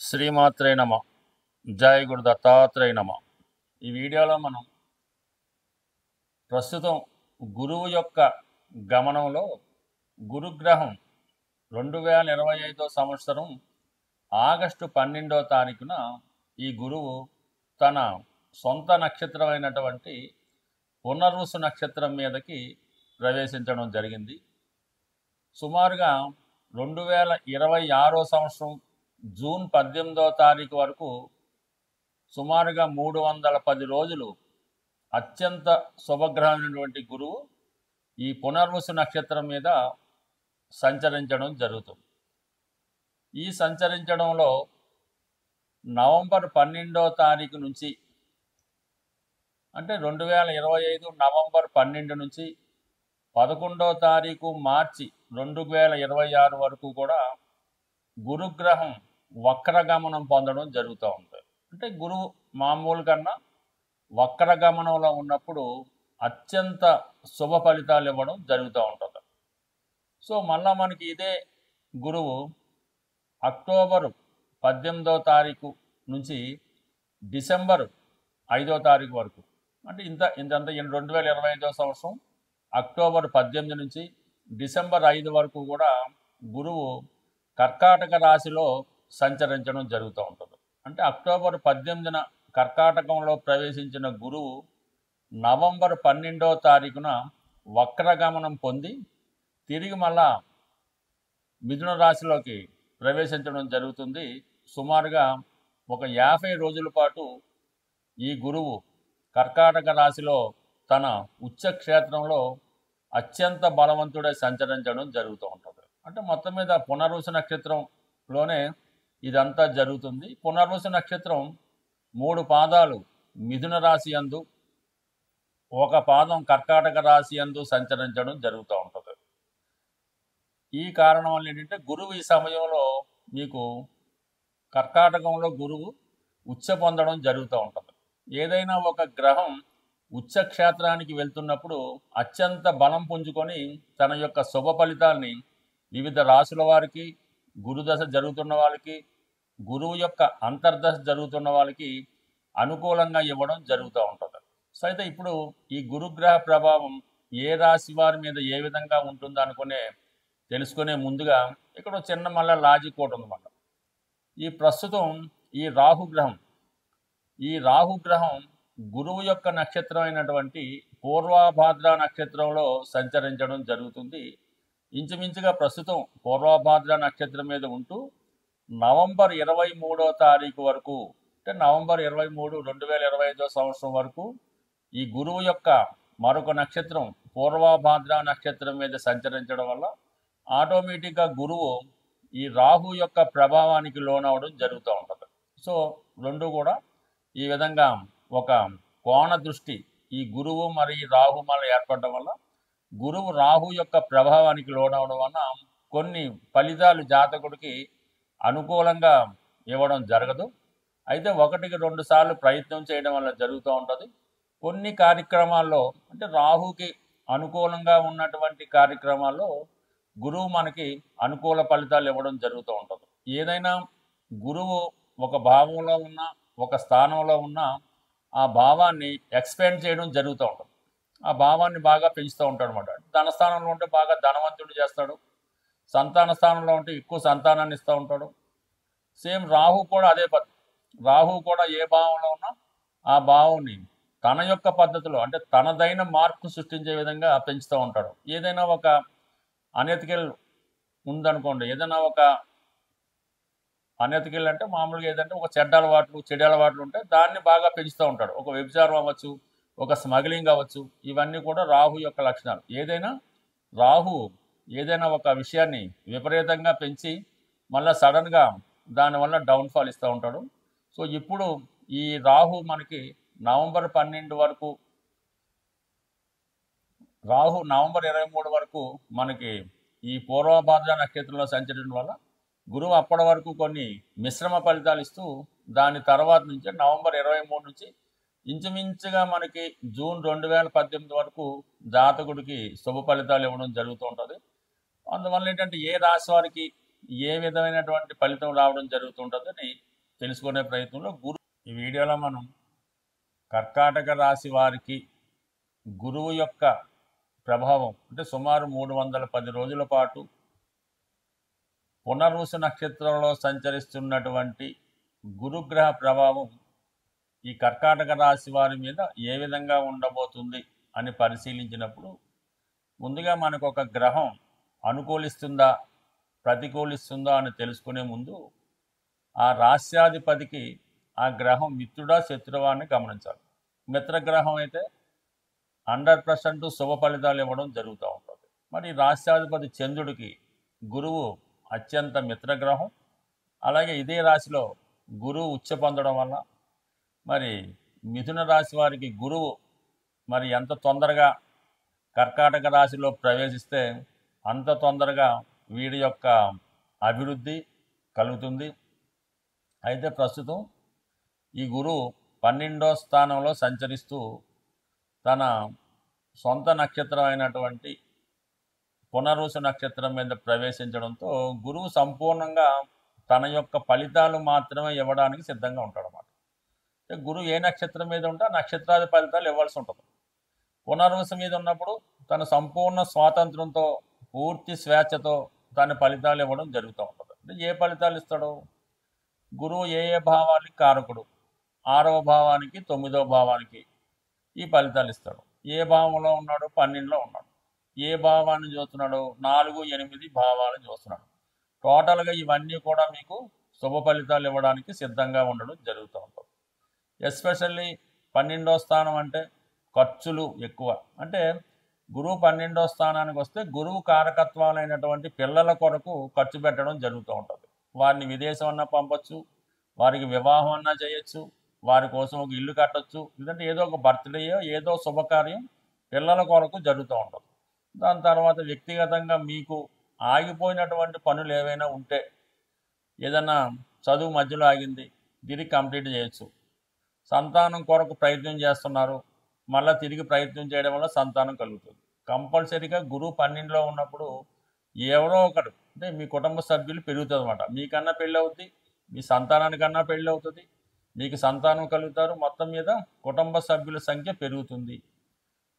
శ్రీమాత్రే నమ. జై గురు దత్తాత్రేయ నమ. ఈ వీడియోలో మనం ప్రస్తుతం గురువు యొక్క గమనంలో గురుగ్రహం 2025 సంవత్సరం ఆగస్టు 12వ తారీఖున ఈ గురువు తన సొంత నక్షత్రమైనటువంటి పునర్వసు నక్షత్రం మీదకి ప్రవేశించడం జరిగింది. సుమారుగా 2026 సంవత్సరం జూన్ 18వ తారీఖు వరకు సుమారుగా 310 రోజులు అత్యంత శుభగ్రహమైనటువంటి గురువు ఈ పునర్వసు నక్షత్రం మీద సంచరించడం జరుగుతుంది. ఈ సంచరించడంలో నవంబర్ 12వ తారీఖు నుంచి అంటే 2025 నవంబర్ 12 నుంచి 11వ తారీఖు మార్చి 2026 వరకు కూడా గురుగ్రహం వక్రగమనం పొందడం జరుగుతూ ఉంటుంది. అంటే గురువు మామూలు కన్నా వక్రగమనంలో ఉన్నప్పుడు అత్యంత శుభ ఫలితాలు ఇవ్వడం జరుగుతూ ఉంటుంది. సో మళ్ళా మనకి ఇదే గురువు అక్టోబర్ 18వ తారీఖు నుంచి డిసెంబర్ 5వ తారీఖు వరకు అంటే ఇంతంతా 2025 సంవత్సరం అక్టోబర్ 18 నుంచి డిసెంబర్ 5 వరకు కూడా గురువు కర్కాటక రాశిలో సంచరించడం జరుగుతూ ఉంటుంది. అంటే అక్టోబర్ 18న కర్కాటకంలో ప్రవేశించిన గురువు నవంబర్ 12వ తారీఖున వక్రగమనం పొంది తిరిగి మళ్ళా మిథున రాశిలోకి ప్రవేశించడం జరుగుతుంది. సుమారుగా ఒక 50 రోజుల పాటు ఈ గురువు కర్కాటక రాశిలో తన ఉచ్చక్షేత్రంలో అత్యంత బలవంతుడై సంచరించడం జరుగుతూ ఉంటుంది. అంటే మొత్తం మీద పునర్వసు నక్షత్రంలోనే ఇదంతా జరుగుతుంది. పునర్వసు నక్షత్రం 3 పాదాలు మిథున రాశి యందు, ఒక పాదం కర్కాటక రాశి యందు సంచరించడం జరుగుతూ ఉంటుంది. ఈ కారణం వల్ల ఏంటంటే గురువు ఈ సమయంలో మీకు కర్కాటకంలో గురువు ఉచ్చ పొందడం జరుగుతూ ఉంటుంది. ఏదైనా ఒక గ్రహం ఉచ్చక్షేత్రానికి వెళ్తున్నప్పుడు అత్యంత బలం పుంజుకొని తన యొక్క శుభ ఫలితాల్ని వివిధ రాశుల వారికి, గురుదశ జరుగుతున్న వాళ్ళకి, గురువు యొక్క అంతర్దశ జరుగుతున్న వాళ్ళకి అనుకూలంగా ఇవ్వడం జరుగుతూ ఉంటుంది. సో అయితే ఇప్పుడు ఈ గురుగ్రహ ప్రభావం ఏ రాశి వారి మీద ఏ విధంగా ఉంటుందో తెలుసుకునే ముందుగా ఇక్కడ చిన్న మళ్ళీ లాజిక్ ఒకటి ఉందన్నమాట. ఈ ప్రస్తుతం ఈ రాహుగ్రహం గురువు యొక్క నక్షత్రం అయినటువంటి పూర్వభాద్ర నక్షత్రంలో సంచరించడం జరుగుతుంది. ఇంచుమించుగా ప్రస్తుతం పూర్వభాద్ర నక్షత్రం మీద ఉంటూ నవంబర్ 23వ తారీఖు వరకు అంటే నవంబర్ 23, 2025 సంవత్సరం వరకు ఈ గురువు యొక్క మరొక నక్షత్రం పూర్వభాద్ర నక్షత్రం మీద సంచరించడం వల్ల ఆటోమేటిక్గా గురువు ఈ రాహు యొక్క ప్రభావానికి లోనవడం జరుగుతూ ఉంటుంది. సో రెండు కూడా ఈ విధంగా ఒక కోణ దృష్టి ఈ గురువు మరి రాహు మళ్ళీ ఏర్పడడం వల్ల గురువు రాహు యొక్క ప్రభావానికి లోనవడం వల్ల కొన్ని ఫలితాలు జాతకుడికి అనుకూలంగా ఇవ్వడం జరగదు. అయితే 1-2 సార్లు ప్రయత్నం చేయడం వల్ల జరుగుతూ ఉంటుంది. కొన్ని కార్యక్రమాల్లో అంటే రాహుకి అనుకూలంగా ఉన్నటువంటి కార్యక్రమాల్లో గురువు మనకి అనుకూల ఫలితాలు ఇవ్వడం జరుగుతూ ఉంటుంది. ఏదైనా గురువు ఒక భావంలో ఉన్న ఒక స్థానంలో ఉన్న ఆ భావాన్ని ఎక్స్పాండ్ చేయడం జరుగుతూ ఉంటుంది. ఆ భావాన్ని బాగా పెంచుతూ ఉంటాడు అనమాట. ధనస్థానంలో ఉంటే బాగా ధనవంతుడు చేస్తాడు, సంతాన స్థానంలో ఉంటే ఎక్కువ సంతానాన్ని ఇస్తూ ఉంటాడు. సేమ్ రాహు కూడా అదే పద్ధతి. రాహు కూడా ఏ భావంలో ఉన్నా ఆ భావాన్ని తన యొక్క పద్ధతిలో అంటే తనదైన మార్పు సృష్టించే విధంగా పెంచుతూ ఉంటాడు. ఏదైనా ఒక అనెతికల్ ఉందనుకోండి, ఏదైనా ఒక అనెతికల్ అంటే మామూలుగా ఏదంటే ఒక చెడ్డ అలవాట్లు ఉంటే దాన్ని బాగా పెంచుతూ ఉంటాడు. ఒక వ్యభిచారం అవ్వచ్చు, ఒక స్మగ్లింగ్ అవ్వచ్చు, ఇవన్నీ కూడా రాహు యొక్క లక్షణాలు. రాహు ఏదైనా ఒక విషయాన్ని విపరీతంగా పెంచి మళ్ళీ సడన్గా దానివల్ల డౌన్ఫాల్ ఇస్తూ ఉంటాడు. సో ఇప్పుడు ఈ రాహు మనకి నవంబర్ 12 వరకు, రాహు నవంబర్ 23 వరకు మనకి ఈ పూర్వభాద్ర నక్షత్రంలో సంచరించడం వల్ల గురువు అప్పటి వరకు కొన్ని మిశ్రమ ఫలితాలు ఇస్తూ దాని తర్వాత నుంచి నవంబర్ 23 నుంచి ఇంచుమించుగా మనకి జూన్ 2018 వరకు జాతకుడికి శుభ ఫలితాలు ఇవ్వడం జరుగుతూ ఉంటుంది. అందువల్ల ఏంటంటే ఏ రాశి వారికి ఏ విధమైనటువంటి ఫలితం రావడం జరుగుతుంటుందని తెలుసుకునే ప్రయత్నంలో ఈ వీడియోలో మనం కర్కాటక రాశి వారికి గురువు యొక్క ప్రభావం అంటే సుమారు 310 రోజుల పాటు పునర్వసు నక్షత్రంలో సంచరిస్తున్నటువంటి గురుగ్రహ ప్రభావం ఈ కర్కాటక రాశి వారి మీద ఏ విధంగా ఉండబోతుంది అని పరిశీలించినప్పుడు ముందుగా మనకు ఒక గ్రహం అనుకూలిస్తుందా ప్రతికూలిస్తుందా అని తెలుసుకునే ముందు ఆ రాశ్యాధిపతికి ఆ గ్రహం మిత్రుడా శత్రువా అని గమనించాలి. మిత్రగ్రహం అయితే 100% శుభ ఫలితాలు ఇవ్వడం జరుగుతూ ఉంటుంది. మరి రాశ్యాధిపతి చంద్రుడికి గురువు అత్యంత మిత్రగ్రహం. అలాగే ఇదే రాశిలో గురువు ఉచ్చ పొందడం వల్ల మరి మిథున రాశి వారికి గురువు మరి ఎంత తొందరగా కర్కాటక రాశిలో ప్రవేశిస్తే అంత తొందరగా వీడి యొక్క అభివృద్ధి కలుగుతుంది. అయితే ప్రస్తుతం ఈ గురువు 12వ స్థానంలో సంచరిస్తూ తన సొంత నక్షత్రం అయినటువంటి పునర్వసు నక్షత్రం మీద ప్రవేశించడంతో గురువు సంపూర్ణంగా తన యొక్క ఫలితాలు మాత్రమే ఇవ్వడానికి సిద్ధంగా ఉంటాడన్నమాట. గురువు ఏ నక్షత్రం మీద ఉంటే ఆ నక్షత్రాది ఫలితాలు ఇవ్వాల్సి ఉంటుంది. పునర్వసు మీద ఉన్నప్పుడు తన సంపూర్ణ స్వాతంత్రంతో పూర్తి స్వేచ్ఛతో తన ఫలితాలు ఇవ్వడం జరుగుతూ ఉంటుంది. అంటే ఏ ఫలితాలు ఇస్తాడు? గురువు ఏ ఏ భావానికి కారకుడు, 6వ భావానికి 9వ భావానికి ఈ ఫలితాలు ఇస్తాడు. ఏ భావంలో ఉన్నాడు? 12లో ఉన్నాడు. ఏ భావాన్ని చూస్తున్నాడు? 4, 8 భావాలను చూస్తున్నాడు. టోటల్గా ఇవన్నీ కూడా మీకు శుభ ఫలితాలు ఇవ్వడానికి సిద్ధంగా ఉండడం జరుగుతూ ఉంటుంది. ఎస్పెషల్లీ 12వ స్థానం అంటే ఖర్చులు ఎక్కువ. అంటే గురువు 12వ స్థానానికి వస్తే గురువు కారకత్వాలైనటువంటి పిల్లల కొరకు ఖర్చు పెట్టడం జరుగుతూ ఉంటుంది. వారిని విదేశం అన్నా పంపచ్చు, వారికి వివాహం అన్నా చేయొచ్చు, వారి కోసం ఒక ఇల్లు కట్టచ్చు, లేదంటే ఏదో ఒక బర్త్డేయో ఏదో శుభకార్యం పిల్లల కొరకు జరుగుతూ ఉంటుంది. దాని తర్వాత వ్యక్తిగతంగా మీకు ఆగిపోయినటువంటి పనులు ఏవైనా ఉంటే, ఏదన్నా చదువు మధ్యలో ఆగింది, తిరిగి కంప్లీట్ చేయొచ్చు. సంతానం కొరకు ప్రయత్నం చేస్తున్నారు, మళ్ళీ తిరిగి ప్రయత్నం చేయడం వల్ల సంతానం కలుగుతుంది. కంపల్సరీగా గురువు 12లో ఉన్నప్పుడు ఎవరో ఒకరు అంటే మీ కుటుంబ సభ్యులు పెరుగుతుంది అన్నమాట. మీకన్నా పెళ్ళి అవుతుంది, మీ సంతానానికన్నా పెళ్ళి అవుతుంది, మీకు సంతానం కలుగుతారు. మొత్తం మీద కుటుంబ సభ్యుల సంఖ్య పెరుగుతుంది.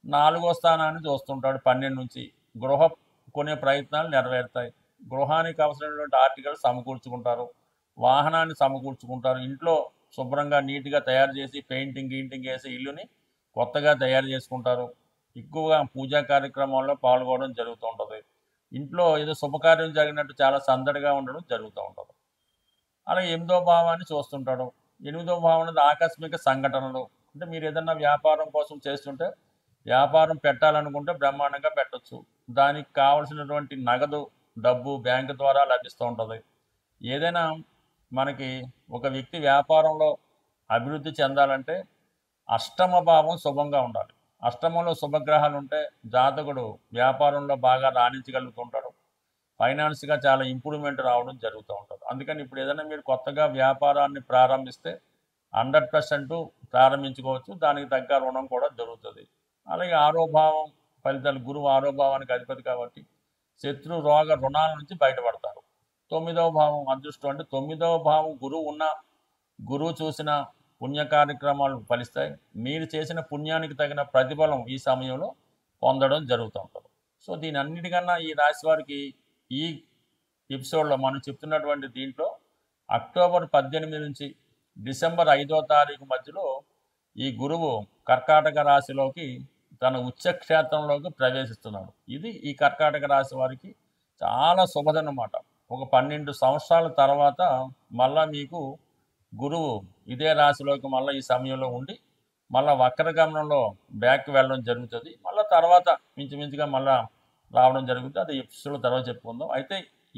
4వ స్థానాన్ని చూస్తుంటాడు 12 నుంచి. గృహ కొనే ప్రయత్నాలు నెరవేరుతాయి. గృహానికి అవసరమైనటువంటి ఆర్టికల్ సమకూర్చుకుంటారు, వాహనాన్ని సమకూర్చుకుంటారు, ఇంట్లో శుభ్రంగా నీట్గా తయారు చేసి పెయింటింగ్ వేసి ఇల్లుని కొత్తగా తయారు చేసుకుంటారు. ఎక్కువగా పూజా కార్యక్రమాల్లో పాల్గొనడం జరుగుతూ ఉంటుంది. ఇంట్లో ఏదో శుభకార్యం జరిగినట్టు చాలా సందడిగా ఉండడం జరుగుతూ ఉంటుంది. అలాగే 8వ భావాన్ని చూస్తుంటాడు. 8వ భావం అనేది ఆకస్మిక సంఘటనలు. అంటే మీరు ఏదన్నా వ్యాపారం కోసం చేస్తుంటే, వ్యాపారం పెట్టాలనుకుంటే బ్రహ్మాండంగా పెట్టచ్చు. దానికి కావలసినటువంటి నగదు డబ్బు బ్యాంకు ద్వారా లభిస్తూ ఉంటుంది. ఏదైనా మనకి ఒక వ్యక్తి వ్యాపారంలో అభివృద్ధి చెందాలంటే 8వ భావం శుభంగా ఉండాలి. అష్టమంలో శుభగ్రహాలు ఉంటే జాతకుడు వ్యాపారంలో బాగా రాణించగలుగుతుంటాడు. ఫైనాన్స్గా చాలా ఇంప్రూవ్మెంట్ రావడం జరుగుతూ ఉంటుంది. అందుకని ఇప్పుడు ఏదైనా మీరు కొత్తగా వ్యాపారాన్ని ప్రారంభిస్తే 100% ప్రారంభించుకోవచ్చు. దానికి తగ్గ రుణం కూడా జరుగుతుంది. అలాగే 6వ భావం ఫలితాలు, గురువు 6వ భావానికి అధిపతి కాబట్టి శత్రు రోగ రుణాల నుంచి బయటపడతారు. 9వ భావం అదృష్టం. అంటే 9వ భావం గురువు చూసిన పుణ్య కార్యక్రమాలు ఫలిస్తాయి. మీరు చేసిన పుణ్యానికి తగిన ప్రతిఫలం ఈ సమయంలో పొందడం జరుగుతూ ఉంటుంది. సో దీని అన్నిటికన్నా ఈ రాశి వారికి ఈ ఎపిసోడ్లో మనం చెప్తున్నటువంటి దీంట్లో అక్టోబర్ 18 నుంచి డిసెంబర్ 5వ తారీఖు మధ్యలో ఈ గురువు కర్కాటక రాశిలోకి తన ఉచ్చక్షేత్రంలోకి ప్రవేశిస్తున్నాడు. ఇది ఈ కర్కాటక రాశి వారికి చాలా శుభదన్నమాట. ఒక 12 సంవత్సరాల తర్వాత మళ్ళా మీకు గురువు ఇదే రాశిలోకి మళ్ళీ ఈ సమయంలో ఉండి మళ్ళీ వక్రగమనంలో బ్యాక్కి వెళ్ళడం జరుగుతుంది. మళ్ళీ తర్వాత మించుమించుగా మళ్ళీ రావడం జరుగుతుంది. అది ఎపిసోడ్ తర్వాత చెప్పుకుందాం. అయితే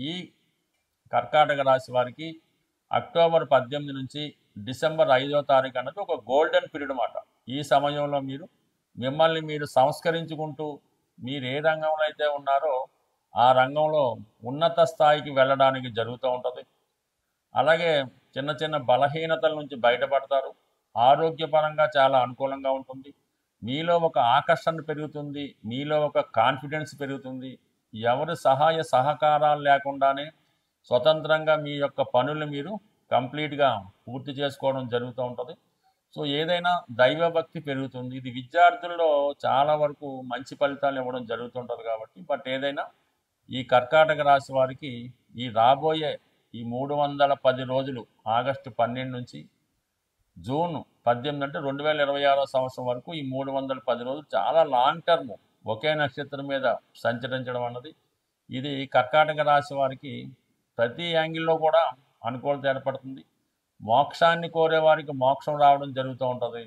ఈ కర్కాటక రాశి వారికి అక్టోబర్ 18 నుంచి డిసెంబర్ 5వ తారీఖు అన్నది ఒక గోల్డెన్ పీరియడ్ అన్నమాట. ఈ సమయంలో మిమ్మల్ని మీరు సంస్కరించుకుంటూ మీరు ఏ రంగంలో అయితే ఉన్నారో ఆ రంగంలో ఉన్నత స్థాయికి వెళ్ళడానికి జరుగుతూ ఉంటుంది. అలాగే చిన్న చిన్న బలహీనతల నుంచి బయటపడతారు. ఆరోగ్యపరంగా చాలా అనుకూలంగా ఉంటుంది. మీలో ఒక ఆకర్షణ పెరుగుతుంది, మీలో ఒక కాన్ఫిడెన్స్ పెరుగుతుంది. ఎవరి సహాయ సహకారాలు లేకుండానే స్వతంత్రంగా మీ యొక్క పనులు మీరు కంప్లీట్గా పూర్తి చేసుకోవడం జరుగుతూ ఉంటుంది. సో ఏదైనా దైవభక్తి పెరుగుతుంది. ఇది విద్యార్థుల్లో చాలా వరకు మంచి ఫలితాలు ఇవ్వడం జరుగుతుంటుంది కాబట్టి. బట్ ఏదైనా ఈ కర్కాటక రాశి వారికి ఈ రాబోయే ఈ 310 రోజులు ఆగస్టు 12 నుంచి జూన్ 18 అంటే 2026 సంవత్సరం వరకు ఈ 310 రోజులు చాలా లాంగ్ టర్మ్ ఒకే నక్షత్రం మీద సంచరించడం అన్నది ఇది కర్కాటక రాశి వారికి ప్రతి యాంగిల్లో కూడా అనుకూలత ఏర్పడుతుంది. మోక్షాన్ని కోరే వారికి మోక్షం రావడం జరుగుతూ ఉంటుంది.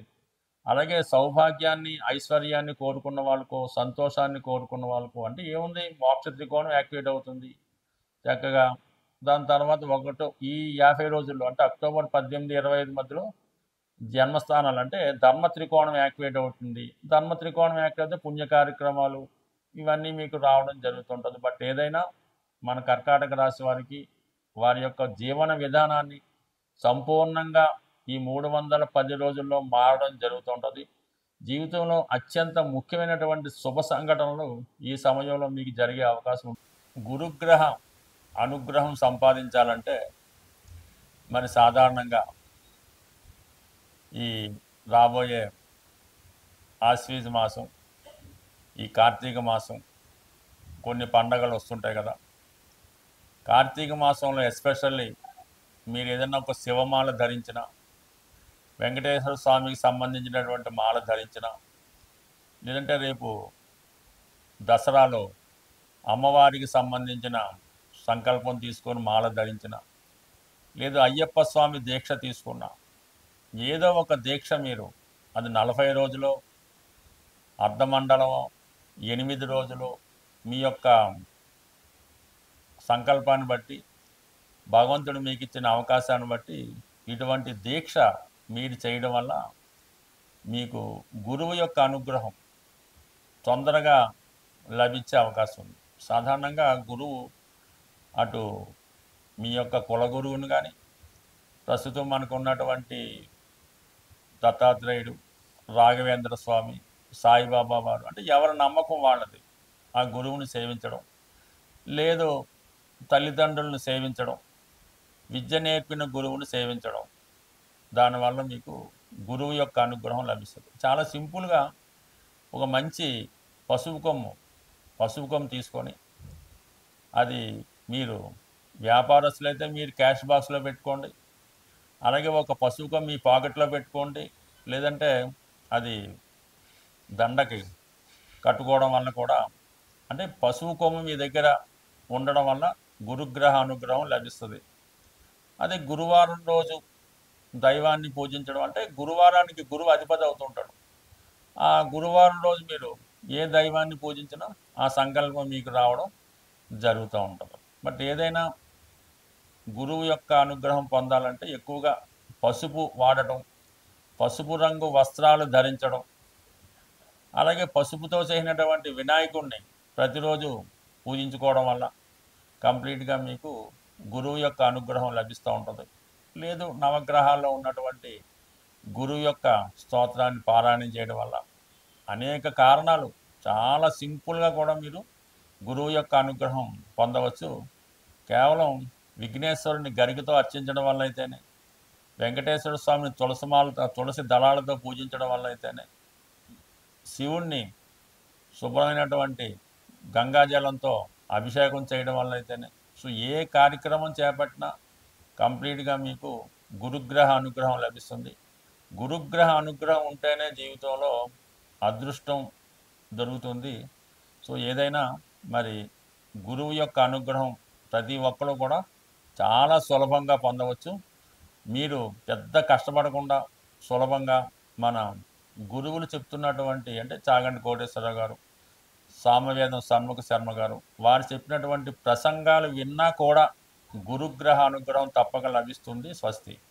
అలాగే సౌభాగ్యాన్ని ఐశ్వర్యాన్ని కోరుకున్న వాళ్ళకు, సంతోషాన్ని కోరుకున్న వాళ్ళకు అంటే ఏముంది, మోక్ష త్రికోణం యాక్టివేట్ అవుతుంది చక్కగా. దాని తర్వాత ఈ 50 రోజుల్లో అంటే అక్టోబర్ 18, 25 మధ్యలో జన్మస్థానాలు అంటే ధర్మ త్రికోణం యాక్టివేట్ అవుతుంది. ధర్మ త్రికోణం యాక్టివేట్ అయితే పుణ్య కార్యక్రమాలు ఇవన్నీ మీకు రావడం జరుగుతుంటుంది. బట్ ఏదైనా మన కర్కాటక రాశి వారికి వారి యొక్క జీవన విధానాన్ని సంపూర్ణంగా ఈ 310 రోజుల్లో మారడం జరుగుతుంటుంది. జీవితంలో అత్యంత ముఖ్యమైనటువంటి శుభ సంఘటనలు ఈ సమయంలో మీకు జరిగే అవకాశం ఉంది. గురుగ్రహ అనుగ్రహం సంపాదించాలంటే మరి సాధారణంగా ఈ రాబోయే ఆశ్వీజ మాసం, ఈ కార్తీక మాసం, కొన్ని పండగలు వస్తుంటాయి కదా. కార్తీక మాసంలో ఎస్పెషల్లీ మీరు ఏదైనా ఒక శివమాల ధరించిన, వెంకటేశ్వర స్వామికి సంబంధించినటువంటి మాల ధరించిన, లేదంటే రేపు దసరాలో అమ్మవారికి సంబంధించిన సంకల్పం తీసుకొని మాల ధరించిన, లేదు అయ్యప్ప స్వామి దీక్ష తీసుకున్న, ఏదో ఒక దీక్ష మీరు అది 40 రోజులు, అర్ధమండలం, 8 రోజులు మీ యొక్క సంకల్పాన్ని బట్టి భగవంతుడు మీకు ఇచ్చిన అవకాశాన్ని బట్టి ఇటువంటి దీక్ష మీరు చేయడం వల్ల మీకు గురువు యొక్క అనుగ్రహం తొందరగా లభించే అవకాశం ఉంది. సాధారణంగా గురువు అటు మీ యొక్క కులగురువుని కానీ, ప్రస్తుతం మనకు ఉన్నటువంటి దత్తాత్రేయుడు, రాఘవేంద్ర స్వామి, సాయిబాబా వారు అంటే ఎవరి నమ్మకం వాళ్ళది ఆ గురువుని సేవించడం, లేదు తల్లిదండ్రులను సేవించడం, విద్య నేర్పిన గురువుని సేవించడం, దానివల్ల మీకు గురువు యొక్క అనుగ్రహం లభిస్తుంది. చాలా సింపుల్గా ఒక మంచి పసుపు కొమ్ము తీసుకొని అది మీరు వ్యాపారస్తులైతే మీరు క్యాష్ బాక్స్లో పెట్టుకోండి, అలాగే ఒక పసుపు కొమ్ము మీ పాకెట్లో పెట్టుకోండి, లేదంటే అది దండకి కట్టుకోవడం వల్ల కూడా అంటే పసుపు కొమ్ము మీ దగ్గర ఉండడం వల్ల గురుగ్రహ అనుగ్రహం లభిస్తుంది. అదే గురువారం రోజు దైవాన్ని పూజించడం అంటే గురువారానికి గురువు అధిపతి అవుతుంటాడు. ఆ గురువారం రోజు మీరు ఏ దైవాన్ని పూజించినా ఆ సంకల్పం మీకు రావడం జరుగుతూ ఉంటుంది. బట్ ఏదైనా గురువు యొక్క అనుగ్రహం పొందాలంటే ఎక్కువగా పసుపు వాడటం, పసుపు రంగు వస్త్రాలు ధరించడం, అలాగే పసుపుతో చేసినటువంటి వినాయకుడిని ప్రతిరోజు పూజించుకోవడం వల్ల కంప్లీట్గా మీకు గురువు యొక్క అనుగ్రహం లభిస్తూ ఉంటుంది. లేదు నవగ్రహాల్లో ఉన్నటువంటి గురువు యొక్క స్తోత్రాన్ని పారాయణం చేయడం వల్ల అనేక కారణాలు చాలా సింపుల్గా కూడా మీరు గురువు యొక్క అనుగ్రహం పొందవచ్చు. కేవలం విఘ్నేశ్వరుని గరికతో అర్చించడం వల్ల అయితేనే, వెంకటేశ్వర స్వామిని తులసి దళాలతో పూజించడం వల్ల అయితేనే, శివుణ్ణి శుభ్రమైనటువంటి గంగాజలంతో అభిషేకం చేయడం వల్ల అయితేనే, సో ఏ కార్యక్రమం చేపట్టినా కంప్లీట్గా మీకు గురుగ్రహ అనుగ్రహం లభిస్తుంది. గురుగ్రహ అనుగ్రహం ఉంటేనే జీవితంలో అదృష్టం దొరుకుతుంది. సో ఏదైనా మరి గురువు యొక్క అనుగ్రహం ప్రతి ఒక్కరు కూడా చాలా సులభంగా పొందవచ్చు. మీరు పెద్ద కష్టపడకుండా సులభంగా మన గురువులు చెప్తున్నటువంటి అంటే చాగంటి కోటేశ్వరరావు గారు, సామవేదం షణ్ముఖ శర్మ గారు వారు చెప్పినటువంటి ప్రసంగాలు విన్నా కూడా గురుగ్రహ అనుగ్రహం తప్పక లభిస్తుంది. స్వస్తి.